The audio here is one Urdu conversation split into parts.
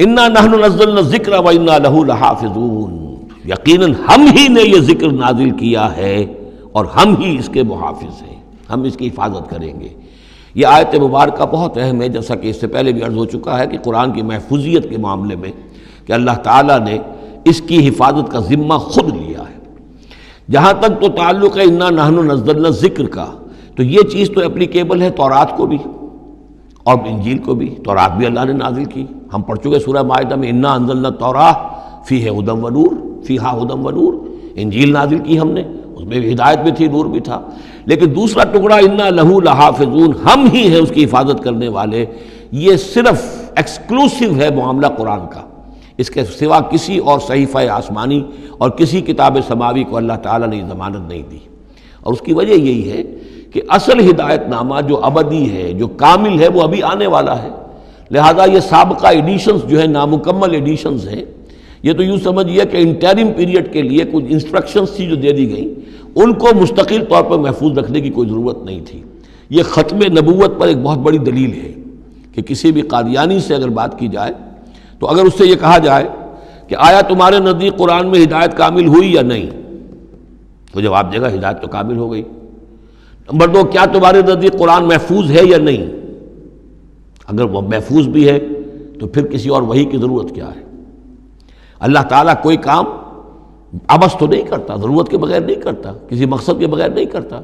انا نحن نزلنا الذکر و انا لہ لحافظون، یقیناً ہم ہی نے یہ ذکر نازل کیا ہے اور ہم ہی اس کے محافظ ہیں، ہم اس کی حفاظت کریں گے۔ یہ آیت مبارکہ بہت اہم ہے، جیسا کہ اس سے پہلے بھی عرض ہو چکا ہے کہ قرآن کی محفوظیت کے معاملے میں کہ اللہ تعالیٰ نے اس کی حفاظت کا ذمہ خود لیا ہے۔ جہاں تک تو تعلق ہے انا نحن نزلنا الذکر کا، تو یہ چیز تو اپلیکیبل ہے تورات کو بھی اور انجیل کو بھی۔ تورات بھی اللہ نے نازل کی، ہم پڑھ چکے سورہ مائدہ میں انا انزلنا التوراۃ فیہا ھدی ونور، فیہا ھدی ونور۔ انجیل نازل کی ہم نے، اس میں ہدایت بھی تھی، نور بھی تھا۔ لیکن دوسرا ٹکڑا انا لہ لحافظون، ہم ہی ہیں اس کی حفاظت کرنے والے، یہ صرف ایکسکلوسیو ہے معاملہ قرآن کا، اس کے سوا کسی اور صحیفہ آسمانی اور کسی کتاب سماوی کو اللہ تعالیٰ نے یہ ضمانت نہیں دی۔ اور اس کی وجہ یہی ہے کہ اصل ہدایت نامہ جو ابدی ہے، جو کامل ہے، وہ ابھی آنے والا ہے۔ لہذا یہ سابقہ ایڈیشنز جو ہیں، نامکمل ایڈیشنز ہیں، یہ تو یوں سمجھیے کہ انٹرم پیریڈ کے لیے کچھ انسٹرکشنز تھی جو دے دی گئیں، ان کو مستقل طور پر محفوظ رکھنے کی کوئی ضرورت نہیں تھی۔ یہ ختم نبوت پر ایک بہت بڑی دلیل ہے کہ کسی بھی قادیانی سے اگر بات کی جائے تو اگر اس سے یہ کہا جائے کہ آیا تمہارے نزدیک قرآن میں ہدایت کامل ہوئی یا نہیں، تو جواب دے گا ہدایت تو کامل ہو گئی۔ نمبر 2، کیا تمہارے نزدیک قرآن محفوظ ہے یا نہیں؟ اگر وہ محفوظ بھی ہے تو پھر کسی اور وحی کی ضرورت کیا ہے؟ اللہ تعالیٰ کوئی کام عبث تو نہیں کرتا، ضرورت کے بغیر نہیں کرتا، کسی مقصد کے بغیر نہیں کرتا۔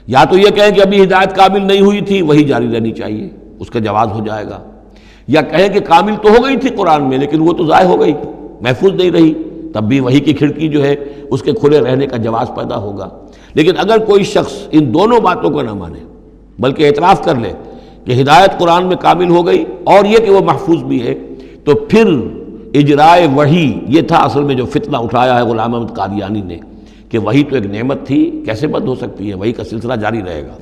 یا تو یہ کہیں کہ ابھی ہدایت کامل نہیں ہوئی تھی، وہی جاری رہنی چاہیے، اس کا جواز ہو جائے گا۔ یا کہیں کہ کامل تو ہو گئی تھی قرآن میں لیکن وہ تو ضائع ہو گئی، محفوظ نہیں رہی، تب بھی وحی کی کھڑکی جو ہے اس کے کھلے رہنے کا جواز پیدا ہوگا۔ لیکن اگر کوئی شخص ان دونوں باتوں کو نہ مانے بلکہ اعتراف کر لے کہ ہدایت قرآن میں کامل ہو گئی اور یہ کہ وہ محفوظ بھی ہے، تو پھر اجرائے وحی، یہ تھا اصل میں جو فتنہ اٹھایا ہے غلام احمد قادیانی نے کہ وحی تو ایک نعمت تھی، کیسے بند ہو سکتی ہے، وحی کا سلسلہ جاری رہے گا۔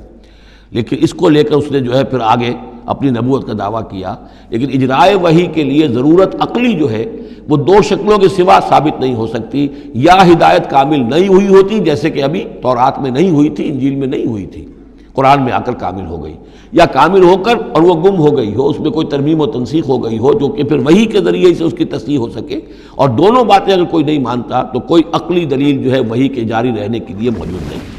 لیکن اس کو لے کر اس نے جو ہے پھر آگے اپنی نبوت کا دعویٰ کیا۔ لیکن اجرائے وحی کے لیے ضرورت عقلی جو ہے وہ دو شکلوں کے سوا ثابت نہیں ہو سکتی، یا ہدایت کامل نہیں ہوئی ہوتی جیسے کہ ابھی تورات میں نہیں ہوئی تھی، انجیل میں نہیں ہوئی تھی، قرآن میں آ کر کامل ہو گئی، یا کامل ہو کر اور وہ گم ہو گئی ہو، اس میں کوئی ترمیم و تنسیخ ہو گئی ہو جو کہ پھر وحی کے ذریعے سے اس کی تصحیح ہو سکے۔ اور دونوں باتیں اگر کوئی نہیں مانتا تو کوئی عقلی دلیل جو ہے وحی کے جاری رہنے کے لیے موجود نہیں۔